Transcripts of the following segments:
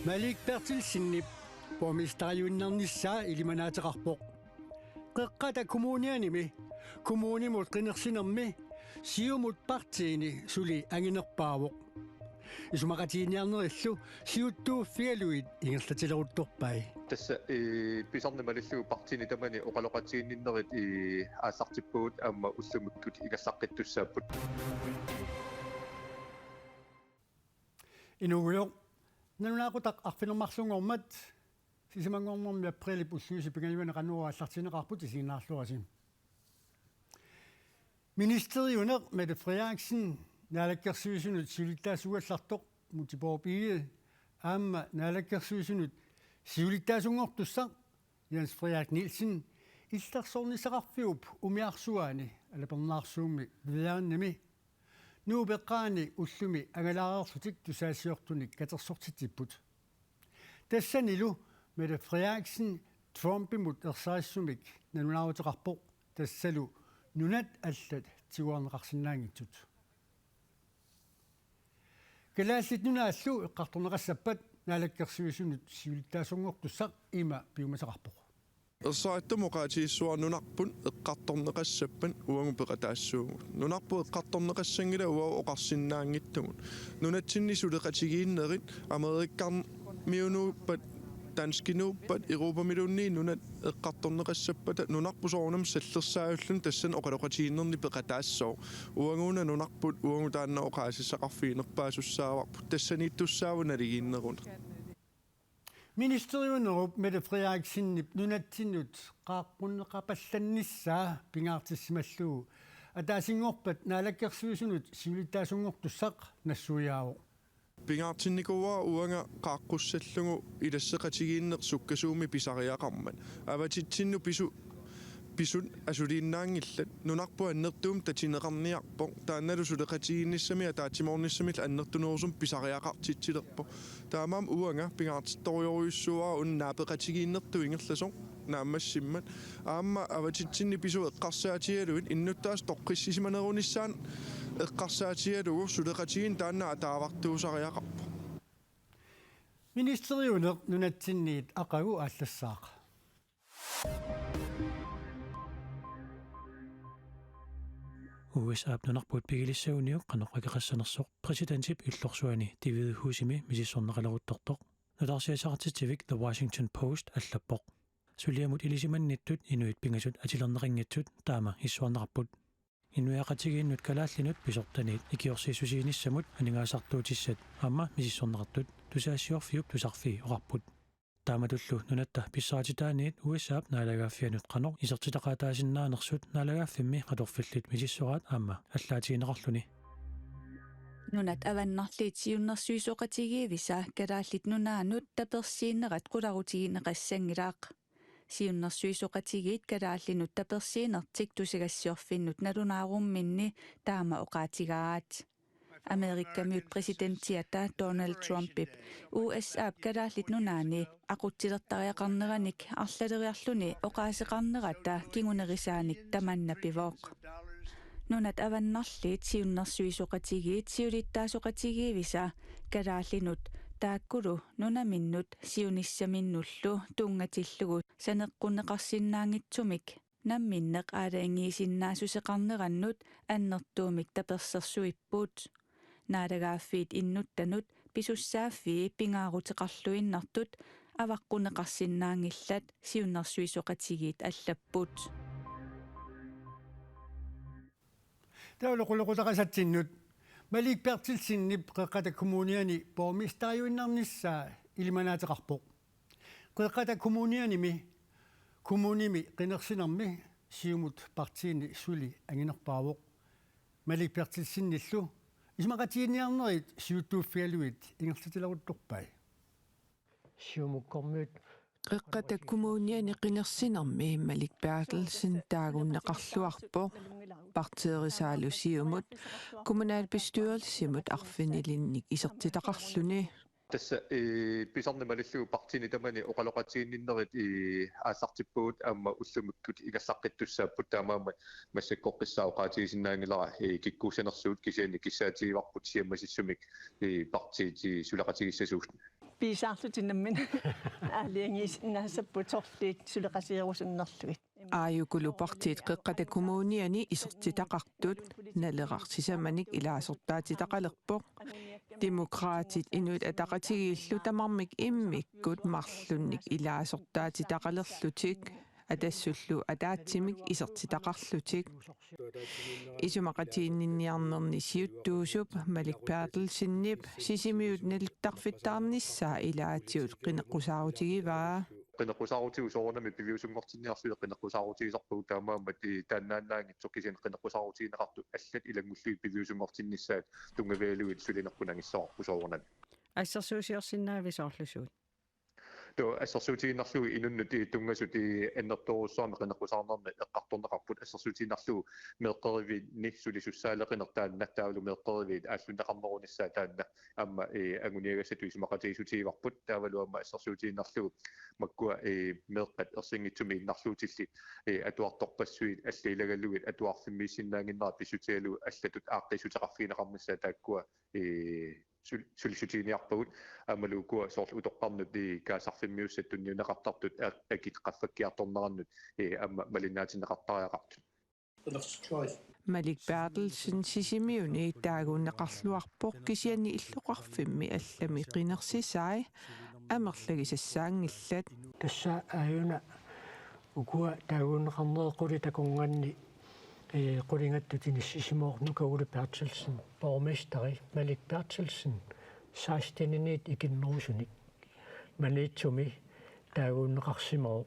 Malik Bertil Sinnip, pomistariunnarnissaa ilimanaateqarpoq. Qeqqata kommunianimi, kommunimut qinersinermi, siumut partiini suli anginerpaavoq. Isumaqatiiniarnerillu siuttuuffialuit ingerlatileruttorpai. Tässä pisarnimalillugu partiini tamani oqaloqatiinninnerit aassartippugut aamma ullumukkut igassaqittussaaput. Inuguyoq nanunaaqutaq arfinermarlungormat sisimangornermi aprilip ulluisi pingaluana qanuaraallartineqarput isiinaarluasim. Ministeriuneq Mette Frederiksen naalakkersuisunut siulittaasugallartoq mutipoopige aamma naalakkersuisunut siulittaasungortussaq Jens Frederik Nielsen illarsornisaqarfiup umiarsuaani alapernaarsuummi viaannami nuupeqqaani ullumi angalaarerlutik tusaassiortunik katersortitipput. Tassanilu Mette Frederiksen Trumpimut ersaissumik nanunaaruteqarpoq tassalu nunat allat tiguarneqarsinnaangittut. Kalaallit nunaallu eqqartorneqassappat naalakkersuisunut siulittaasungortussaq ima piumasaqarpoq. Ersaattumoqaatiissuarnunarpun eqqartorneqassappan uangupeqataassuugut nunarpu eqqartorneqassangila uau oqarsinnaangittugut nunatsinnissuleqatigiinnerit amerikkarmiunuuppat danskinuuppat Europamilunni nunat eqqartorneqassappat nunarpusoornam sallersaayullun tassan oqaloqatiinnerni peqataassoo uanguuna nunarput uangutaanna oqaasissaqarfiinerpaasussaavaqput tassaniittussaavunaaligiinneruna. Ministeriunerup Mette Frederiksen nunatsinut qaaqquneqapallannissaa pingaartissimallugu ataasingorpat naalakkersuisunut siulittaasungortussaq nassuiaavo. Pingaartinnikuaa uanga qaaqqussallugu ilasseqatigiinneq sukkasuumi pisariaqarman avatitsinnu pisun asuliinnaangillat nunarpu annertuum tatineqarniarpoq taannalu suleqatigiinnissami ataatimoornissami annertuneersum pisariaqartitsilerpo taamaam uanga pingaartittorioriussuaa unnaapeqatigiinnertu ingerlasoq naammassimmat aamma avatitsinni pisu eqqarsaatigaluit innuttaas toqqissisimanerunissaan eqqarsaatigalugu suleqatigiin taanna ataavartuusariaqarpo. Ministeriuneq nunatsinniit aqagu aallassaaq. USA abnunarput pigilissauniuq qanoqqakeqassanersoq presidentip illorsuani David Husimi misissorneqaleruttortoq nularsiasaqartitivik The Washington Post allappoq suliamut ilisimannittut inuit pingasut atilerneqinngitsut taama issuarnerarput inuiaqatigiinnut kalaallinut pisortaniit ikiorsiisusiinissamut aningaasartuutissat aamma misissorneqartut tusaassiorfiup tusarfii oqarput taamatullu nunatta pissaatitaaniit USA naalagaaffianut qanoq isertitaqaataasinnaanersut naalagaaffimmi qatorfillit misissoraat aamma allaatigineqarluni nunat avannarliit siunnersuisoqatigiivisa kalaallit nunaanut tapersiinnerat qularutigineqassangilaaq siunnersuisoqatigiit kalaallinut tapersiinertik tusigassiorfinnut nalunaarumminni taama oqaatigaat Amerikkamiut presidenttiata Donald Trumpip USA kalaallit nunaani aquttilertariaqarneranik arlaleriarluni oqaaseqarnerata kingunerisaanik tamannapivoq nunat avannarliit siunnersuisoqatigiit siulittaasoqatigiivisa kalaallinut taakkulu nunaminnut siunissaminnullu tungatillugu saneqquneqarsinnaangitsumik namminneq aalaingiisinnaasusеqarnerannut annertuumik tapersersuipput naalagaaffiit innuttanut pisussaaffii pingaaruteqarluinnartut avaqqunneqarsinnaangillat siunnersuisoqatigiit allapput Tauluquluqutaqasattinnut Malik Bertil Sinnip qeqqata kommuniani pomistariunnarnissaa ilimanaateqarpoq qeqqata kommunimi qinersinermi siumut partiini suli anginerpaavoq Malik Bertil Sinnillu ismaqatiiniarnerit siuttuuffialuit ingerlatileruttorpai siumukkormiut qeqqata kommuniani qinersinermi Malik Bertelsen taagunneqarluarpoq partierisalu siumut kommunalbestyrelsimut arfinilinnik isertitaqarluni Tässä pisarnimalillugu partiini tamani oqaloqatiinninnerit aassartippugut aamma ullumukkut igassaqittussaapput taamaama massakkoqqissaaoqaatigisinnaangilera kikkuusanersuut kisiani kissaatigivarput siammasissumik partiiti suleqatigissasuugt piisaarlutinammin aaliangiisnaasappu torliit suleqasiirusunnerlugit aayukulupartiit qeqqatakummuuniani isertitaqartut naleqartisamanik ilaasortaatitaqalerpoq demokraatit inuit ataqatigiillu tamarmik immikkut marlunnik ilaasortaatitaqalerlutik атассуллу атаатсимик исертитақарлутик исумақатииннинниарнерни сиуттуусуп маликпаателсиннип сисимиут налуттарфиттаарниссаа илаатиут қинеққусаарутигиваа qinneqqusaarutiusoornami piviusunngortinniarsude qinneqqusaarutigisarpuu taamaammat taannaannaangitsokkisin qinneqqusaarutiginaqartu allat ilangulluit piviusunngortinnissaat tungaveeluit sulinerpunangissoorpusoornami ассерсуусиорсиннаависоорлусуут то ассерсуутигиннарлуги инуннут тунгасути аннерторуссуарми qinneqqusaarnermi eqqartorneqarput ассерсуутигиннарлугу меэққеривит ниссулисуссаалеқинертаан наттаавлу меэққеривит ааллуннеқарнерунissaа таанна амма агуниагасату исумақатигисутигиварпут таавалу амма ассерсуутигиннарлугу маккуа меэққат ерсингитсуми иннарлуутилли атуарторпассуит аллиилагаллугит атуарфиммииссиннаангиннера писутигалу аллатут ааққисутеқарфигинеқарнissaа тааккуа сулисутигиниарпагут амалукуа соорлу утоққарнут каасарфиммиуссат тунниунеқартартут акит қаффаккиарторнераннут амма малиннаатиннеқартариақартут маликпаателсин сисимиуни таагууннеқарлуарпоқ кисиани иллоқарфимми аллами қинерсисаи амерлагисассаангиллат тасса аюна укуа таагууннеқарнеққули такунгуанни qullingattutini sisimoornuka Ole Bertelsen borgmesteri Malik Bertelsen 16-niit ikinnerusunik manitsumi taaguunneqarsimoo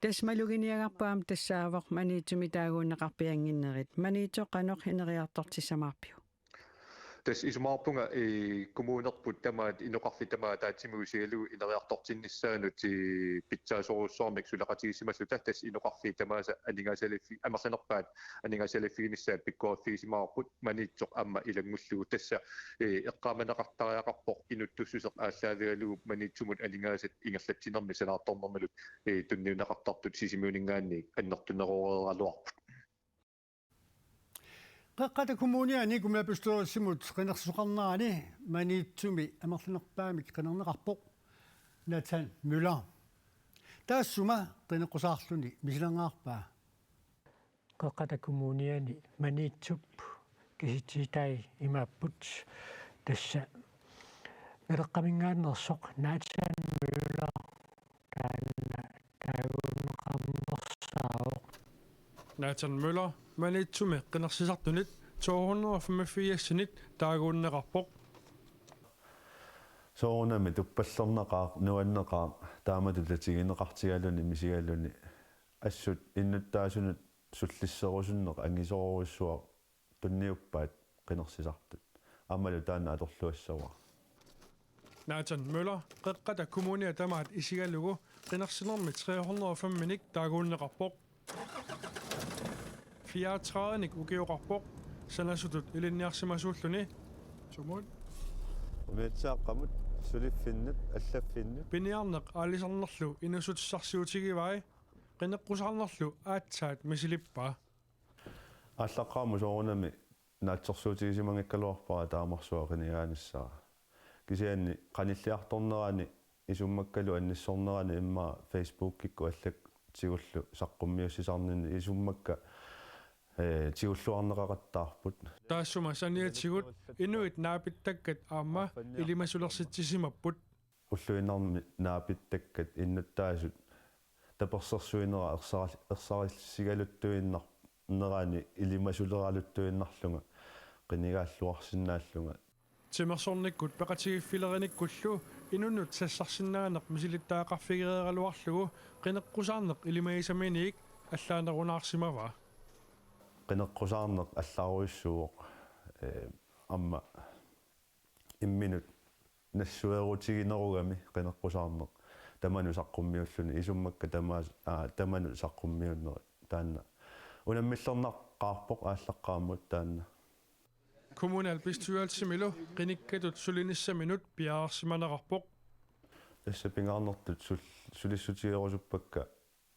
тасмалугиниагарпаам тассаавоқ манитсуми таагууннеқарпиангиннерит манитсоққанеқ хинериартортиссамаарпиу тас исумаарпунга коммуунерпут тамаат инеқарфитамаа таатсимуусигалу инериарторсиннissaанут питсаасоруссуармик сулеқатигиссимассута тас инеқарфитамааса анигасалиффи амерланерпаат анигасалиффигиниссаа пиккуаффигисимаарпут манитсоқ амма илангуллугу тасса эққааманеқартариақарпоқ инуттуссусеқ ааллаавигалу манитсумут анингаасат ингерлатсинерми санаарторнермалут тунниунеқартартут сисимиунингаанни аннертунеруералуарпут qaqqata kommuniani kumapustoosimut qinersuqarnaani maniitsumi amerlunerpaamik qinerneqarpoq Nathan Müller taassuma qineqqusaarluni misilangaarpaa qaqqata kommuniani maniitsup kisititai imapput tassa neleqqamingaannersoq Nathan Müller taanna taaguunneqarnersaavoq Nathan Müller manitsumi qinersisartunit 285-sinit taaguunneqarpoq soorunami tuppallerneqaa nuanneqaa taamatulatigineqartigaluni misigaluni assut innuttaasunut sullisserusunneq angisoruussuaq tunniuppaat qinersisartut ammalu taanna atorluassava Nathan Müller qeqqata kommunia tamaat isigalugu qinersinermi 305-minik taaguunneqarpoq 34-nik ukiuqarpoq sanasutut ilinniarsimasuulluni sumut umiatsaaqamut suliffinnut allaffinnut piniarneq aalisarnerlu inusutissarsiutigivai qineqqusarnerlu aatsaat misilippaa аллаққааму соорунами наатсорсуутигисимангаккалуарпара таамарсуақинигаанissaa кисианни қаниллиарторнерани исуммаккалу анниссорнерани имма Facebook-кикку аллак тигуллу саққуммиуссисарнини исуммакка тигуллуарнеқақаттаарпут таассума саниатсигут инуит наапиттаккат аама илимасулерситсисимаппут уллуинарми наапиттаккат иннуттаасут таперсерсуинера ерсариллисигалуттуиннар нерани илимасулералуттуиннарлунга qinigaаллуарсинааллунга тимерсорниккут пеқатигиффилериниккуллу инуннут сассарсинаанеқ мисилиттаақарфигереералуарлугу qinеққусаарнеқ илимаисаминиик аллаанерунаарсимава qinеққусаарнеқ аллааруиссууоқ амма имминут нассуерутигинеругами qinеққусаарнеқ таману саққуммиуллуни исуммакка таману саққуммиуннери таанна унаммиллернаққарпоқ ааллаққааммут таанна kommunalbestyrelsemilo qinikkatut sulinissaminut piaarsimaneqarpoq тасса пингаарнертут сулиссутигерусуппакка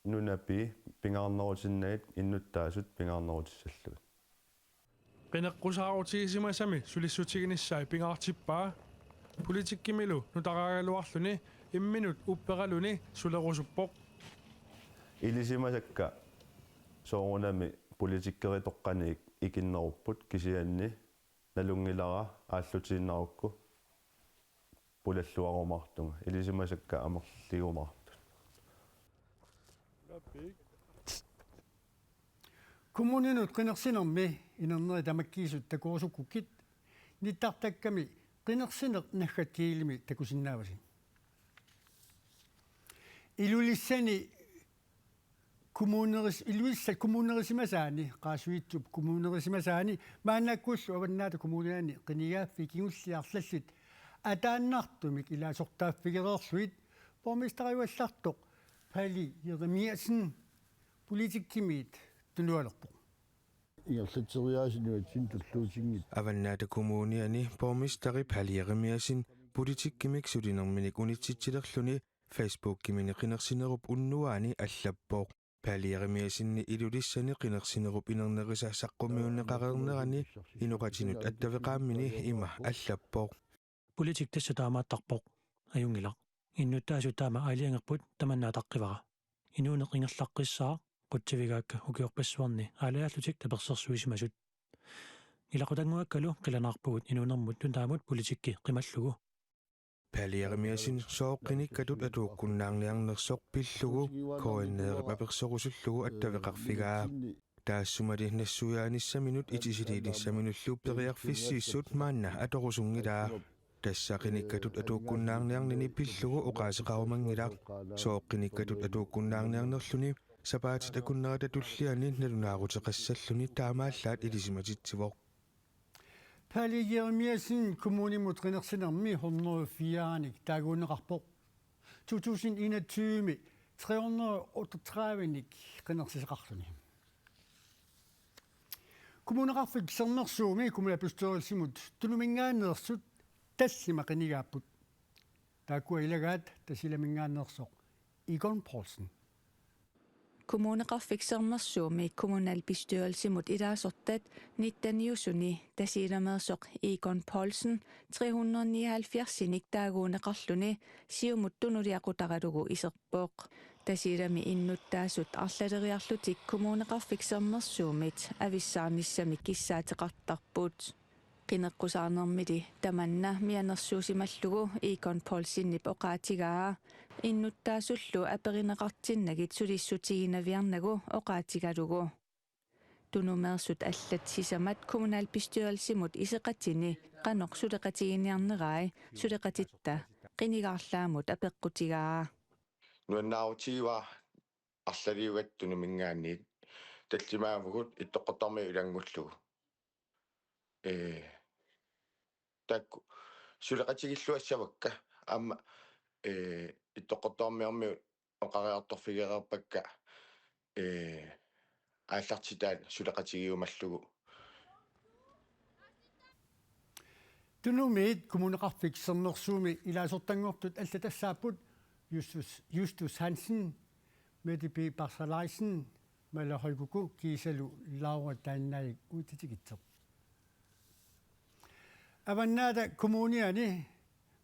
нунапи пингаарнерутиннаит иннуттаасут Politikkimilu nutaqaagaluarluni imminut upperaluni sulerusuppoq. Ilisimasakka soorunami politikkeri ikinnerupput kisianni nalungilara ааллутииннарукку пулаллуарумартунга илисимасакка амерлигумартут Kommuninut qinersinermi inerner tamakkiisut takuusukkukit nittartakkami qinersineq naggatkiilimi takusinnaavasi ilulissani kommunerisimasaani qaasuitsup kommunerisimasaani maannakkuullu avannaata kommunaani qinigaaffi kingulliarlallit ataannartumik ilaasortaaffigereerluit bormistariuallartoq pali yeremiasen politikkimiit tunualerpoq иерлатериаасинуатсин туллуутингит аваннаата коммуниани пормистари палиермиасин политиккимик сулинерминик унитситсилерлүни Facebook кимини qinерсинеруп уннуаани аллаппоқ палиермиасинни илулиссани qinерсинеруп инернериса саққумиуннеқарернерани инуқатинут аттавеқааммини има аллаппоқ Politik tässä taamaattarpoq ajungila innuttaasutaama ailiangerput tamannaataqqivaqa inuuneqingerlaqqissaa qutsivigaakka ukiorpassuarni aalaaallutik tapersersuisimasut ilaqutanguakkalu qilanaarpugut inuunermut tuntaamut politikki qimallugu палиермиасин сооққиниккатут атууккуннаарниарнерсоқ пиллугу коиннеерп аперсорусуллугу аттавеқарфигаа таассумали нассуяаниссаминут итисилиилиссаминуллуп периарфиссииссут маанна аторусунгилаа тассақиниккатут атууккуннаарниарнини пиллугу оқаасеқарумангилаа сооққиниккатут атууккуннаарниарнерлүни сапаатит акуннерата туллиани налунаарутеқассаллуни таамааллаат илисиматитсивоқ Pali Jeremiasen kommunimut qinersinermi 104-anik taaguuneqarpoq 2021 338-nik qinersiseqarluni kommuneqarfik sernersuumi kommunapustorisimut tunumingaanneersut tassima qinigaapput taakkua ilagaat tasilamingaanneersoq Egon Poulsen Kommuneqarfiksernersuumi kommunalbestyrelsimut ilaasortat nittaniusuni tasilameersoq Egon Poulsen 379-inik taaguuneqarluni siumut tunuliaqutaralugu iserpooq tasilami innuttaasut arlaleriarlutik kommuneqarfiksernersuumit avissaarnissamik kissaateqartarput qineqqusaarnermili tamanna mianersuusimallugu Egon Poulsinnip oqaatigaa innuttaasullu aperineqartinnagit sulissutigiinaviarnagu oqaatigalugu tunumeersut allat sisamat kommunalbestyrelsimut iseqatini qanoq suleqatiginiarnerai suleqatitta qinigaarlaamut apeqqutigaa нуаннаавутигуа арлалиугаттуну мингаанниит таллимаавгут иттоққартарми илангуллугу такку сулеқатигиллуассавакка аама иттоққартармиарми оқариарторфигерерпакка ааллартитаат сулеқатигиумаллугу Tunumit kommuneqarfiksernersuumi ilaasортангуартут аллатассааппут Justus Hansen Mette B. Barsalaisen Malaholguku Kisalu Laura Dannaik utitigitser Avannaata kommuniani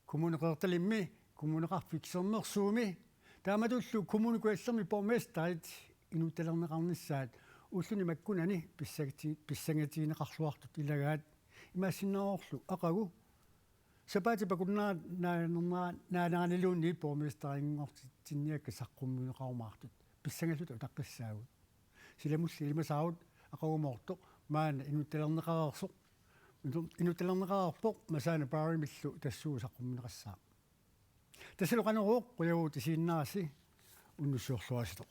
kommuneqertalimmi kommuneqarfiksernersuumi taamatullu kommunikuallermi bormestarit inuttalerneqarnissaat ulluni makkunani pissangatiineqarluartut ilagaat imaasinnaorlu aqagu Sabati pakunna naananiluunni bormestaringortinniakka saqqummuneqarumaartut pissangallut utaqqissaagut silamulli ilmasaarut aqagumortoq maana inuttalerneqararpoq masaana paarimillu tassuu saqqummuneqassaa tasaluqaneruuq quyaguut isiinnaasi unnussuorluasitoq